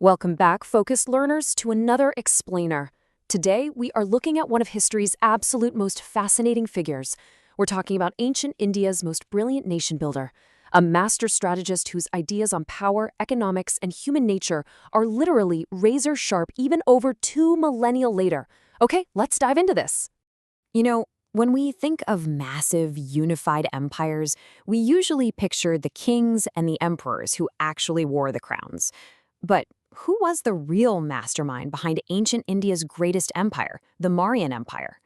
Welcome back, focused learners, to another explainer. Today, we are looking at one of history's absolute most fascinating figures. We're talking about ancient India's most brilliant nation builder, a master strategist whose ideas on power, economics, and human nature are literally razor sharp even over 2 millennia later. Okay, let's dive into this. When we think of massive, unified empires, we usually picture the kings and the emperors who actually wore the crowns. But who was the real mastermind behind ancient India's greatest empire, the Mauryan Empire?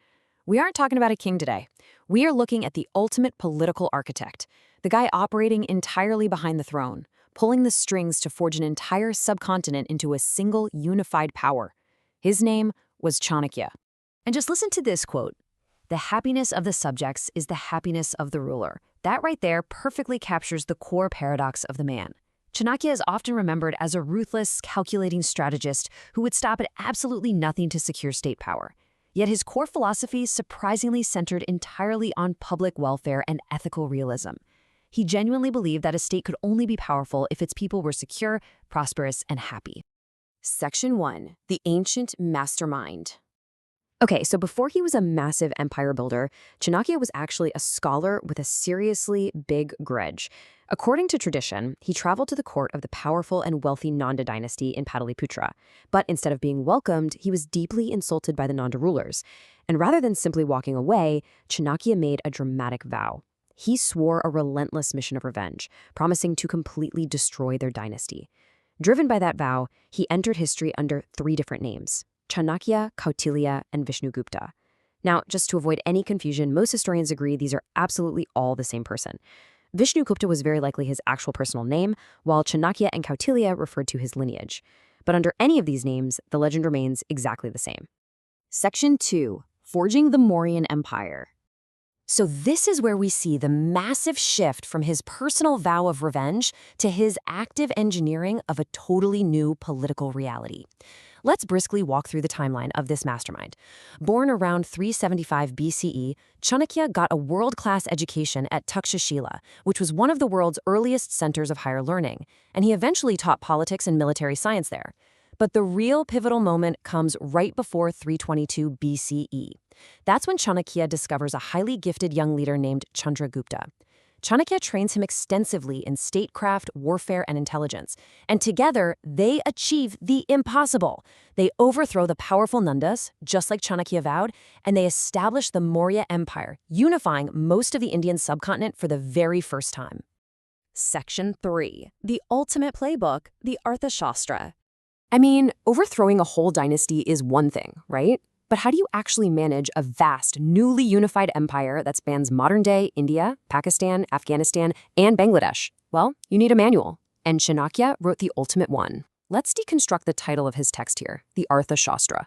We aren't talking about a king today. We are looking at the ultimate political architect, the guy operating entirely behind the throne, pulling the strings to forge an entire subcontinent into a single unified power. His name was Chanakya. And just listen to this quote. "The happiness of the subjects is the happiness of the ruler." That right there perfectly captures the core paradox of the man. Chanakya is often remembered as a ruthless, calculating strategist who would stop at absolutely nothing to secure state power. Yet his core philosophy surprisingly centered entirely on public welfare and ethical realism. He genuinely believed that a state could only be powerful if its people were secure, prosperous, and happy. Section 1. The Ancient Mastermind. Okay, so before he was a massive empire builder, Chanakya was actually a scholar with a seriously big grudge. According to tradition, he traveled to the court of the powerful and wealthy Nanda dynasty in Pataliputra. But instead of being welcomed, he was deeply insulted by the Nanda rulers. And rather than simply walking away, Chanakya made a dramatic vow. He swore a relentless mission of revenge, promising to completely destroy their dynasty. Driven by that vow, he entered history under 3 different names: Chanakya, Kautilya, and Vishnugupta. Now, just to avoid any confusion, most historians agree these are absolutely all the same person. Vishnugupta was very likely his actual personal name, while Chanakya and Kautilya referred to his lineage. But under any of these names, the legend remains exactly the same. Section 2. Forging the Mauryan Empire. So this is where we see the massive shift from his personal vow of revenge to his active engineering of a totally new political reality. Let's briskly walk through the timeline of this mastermind. Born around 375 BCE, Chanakya got a world-class education at Takshashila, which was one of the world's earliest centers of higher learning, and he eventually taught politics and military science there. But the real pivotal moment comes right before 322 BCE. That's when Chanakya discovers a highly gifted young leader named Chandragupta. Chanakya trains him extensively in statecraft, warfare, and intelligence, and together they achieve the impossible. They overthrow the powerful Nandas, just like Chanakya vowed, and they establish the Maurya Empire, unifying most of the Indian subcontinent for the very first time. Section 3. The ultimate playbook, the Arthashastra. I mean, overthrowing a whole dynasty is one thing, right? But how do you actually manage a vast, newly unified empire that spans modern-day India, Pakistan, Afghanistan, and Bangladesh? Well, you need a manual, and Chanakya wrote the ultimate one. Let's deconstruct the title of his text here, the Arthashastra.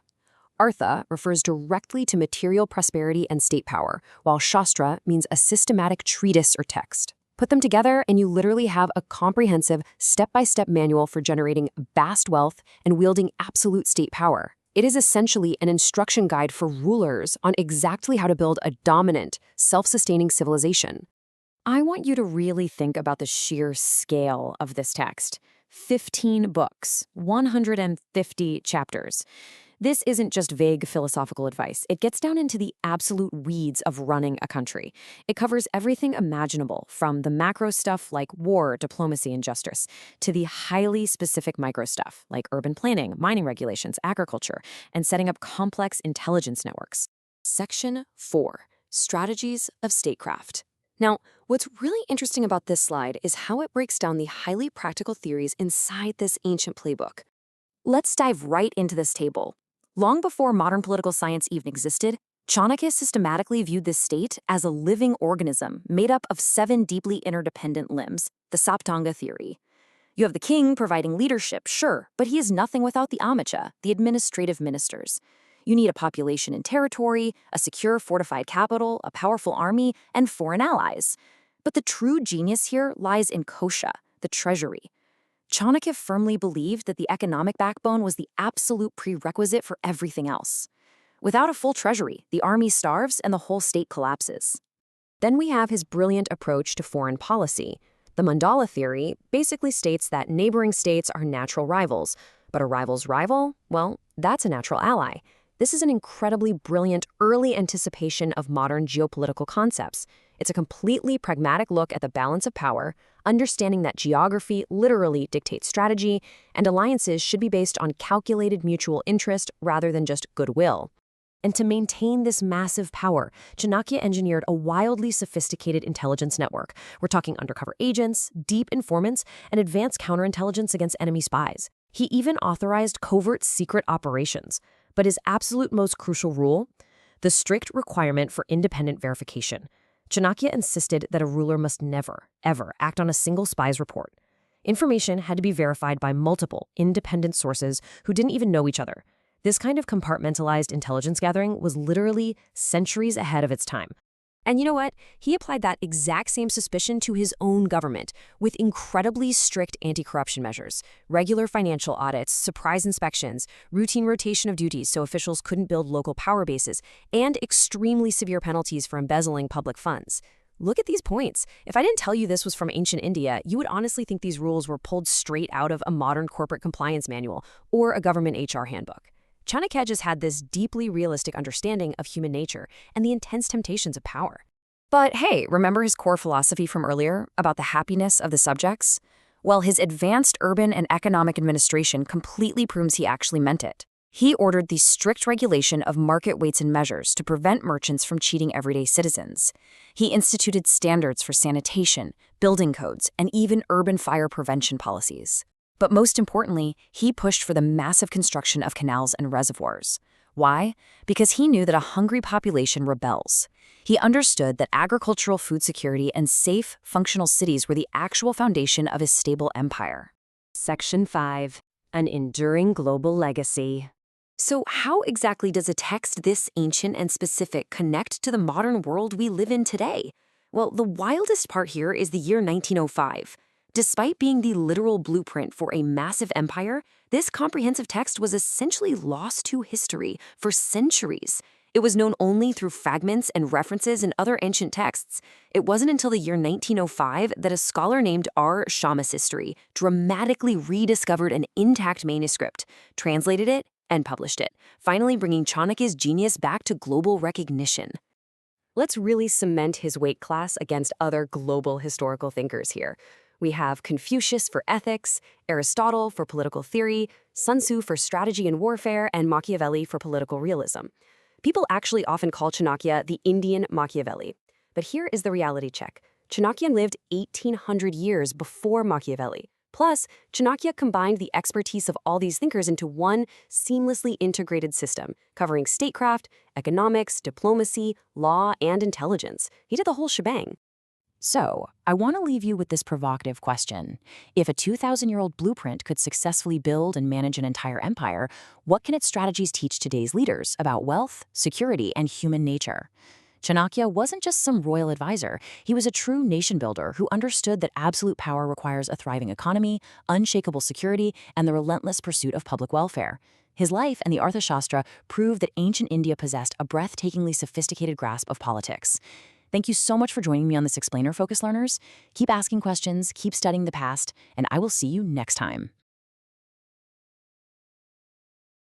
Artha refers directly to material prosperity and state power, while Shastra means a systematic treatise or text. Put them together and you literally have a comprehensive, step-by-step manual for generating vast wealth and wielding absolute state power. It is essentially an instruction guide for rulers on exactly how to build a dominant, self-sustaining civilization. I want you to really think about the sheer scale of this text. 15 books, 150 chapters. This isn't just vague philosophical advice. It gets down into the absolute weeds of running a country. It covers everything imaginable, from the macro stuff like war, diplomacy, and justice, to the highly specific micro stuff like urban planning, mining regulations, agriculture, and setting up complex intelligence networks. Section 4. Strategies of Statecraft. Now, what's really interesting about this slide is how it breaks down the highly practical theories inside this ancient playbook. Let's dive right into this table. Long before modern political science even existed, Chanakya systematically viewed this state as a living organism made up of 7 deeply interdependent limbs, the Saptanga theory. You have the king providing leadership, sure, but he is nothing without the Amacha, the administrative ministers. You need a population and territory, a secure fortified capital, a powerful army, and foreign allies. But the true genius here lies in Kosha, the treasury. Chanakya firmly believed that the economic backbone was the absolute prerequisite for everything else. Without a full treasury, the army starves and the whole state collapses. Then we have his brilliant approach to foreign policy. The mandala theory basically states that neighboring states are natural rivals, But a rival's rival? Well, that's a natural ally. This is an incredibly brilliant early anticipation of modern geopolitical concepts. It's a completely pragmatic look at the balance of power, understanding that geography literally dictates strategy, and alliances should be based on calculated mutual interest rather than just goodwill. And to maintain this massive power, Chanakya engineered a wildly sophisticated intelligence network. We're talking undercover agents, deep informants, and advanced counterintelligence against enemy spies. He even authorized covert secret operations. But his absolute most crucial rule? The strict requirement for independent verification. Chanakya insisted that a ruler must never, ever act on a single spy's report. Information had to be verified by multiple, independent sources who didn't even know each other. This kind of compartmentalized intelligence gathering was literally centuries ahead of its time. And you know what? He applied that exact same suspicion to his own government, with incredibly strict anti-corruption measures, regular financial audits, surprise inspections, routine rotation of duties so officials couldn't build local power bases, and extremely severe penalties for embezzling public funds. Look at these points. If I didn't tell you this was from ancient India, you would honestly think these rules were pulled straight out of a modern corporate compliance manual or a government HR handbook. Chanakya just had this deeply realistic understanding of human nature and the intense temptations of power. But hey, remember his core philosophy from earlier about the happiness of the subjects? Well, his advanced urban and economic administration completely proves he actually meant it. He ordered the strict regulation of market weights and measures to prevent merchants from cheating everyday citizens. He instituted standards for sanitation, building codes, and even urban fire prevention policies. But most importantly, he pushed for the massive construction of canals and reservoirs. Why? Because he knew that a hungry population rebels. He understood that agricultural food security and safe, functional cities were the actual foundation of his stable empire. Section 5. An enduring global legacy. So how exactly does a text this ancient and specific connect to the modern world we live in today? Well, the wildest part here is the year 1905. Despite being the literal blueprint for a massive empire, this comprehensive text was essentially lost to history for centuries. It was known only through fragments and references in other ancient texts. It wasn't until the year 1905 that a scholar named Arthashastra dramatically rediscovered an intact manuscript, translated it, and published it, finally bringing Chanakya's genius back to global recognition. Let's really cement his weight class against other global historical thinkers here. We have Confucius for ethics, Aristotle for political theory, Sun Tzu for strategy and warfare, and Machiavelli for political realism. People actually often call Chanakya the Indian Machiavelli. But here is the reality check. Chanakya lived 1,800 years before Machiavelli. Plus, Chanakya combined the expertise of all these thinkers into one seamlessly integrated system, covering statecraft, economics, diplomacy, law, and intelligence. He did the whole shebang. So, I want to leave you with this provocative question. If a 2,000-year-old blueprint could successfully build and manage an entire empire, what can its strategies teach today's leaders about wealth, security, and human nature? Chanakya wasn't just some royal advisor. He was a true nation builder who understood that absolute power requires a thriving economy, unshakable security, and the relentless pursuit of public welfare. His life and the Arthashastra prove that ancient India possessed a breathtakingly sophisticated grasp of politics. Thank you so much for joining me on this Explainer Focus, learners. Keep asking questions, keep studying the past, and I will see you next time.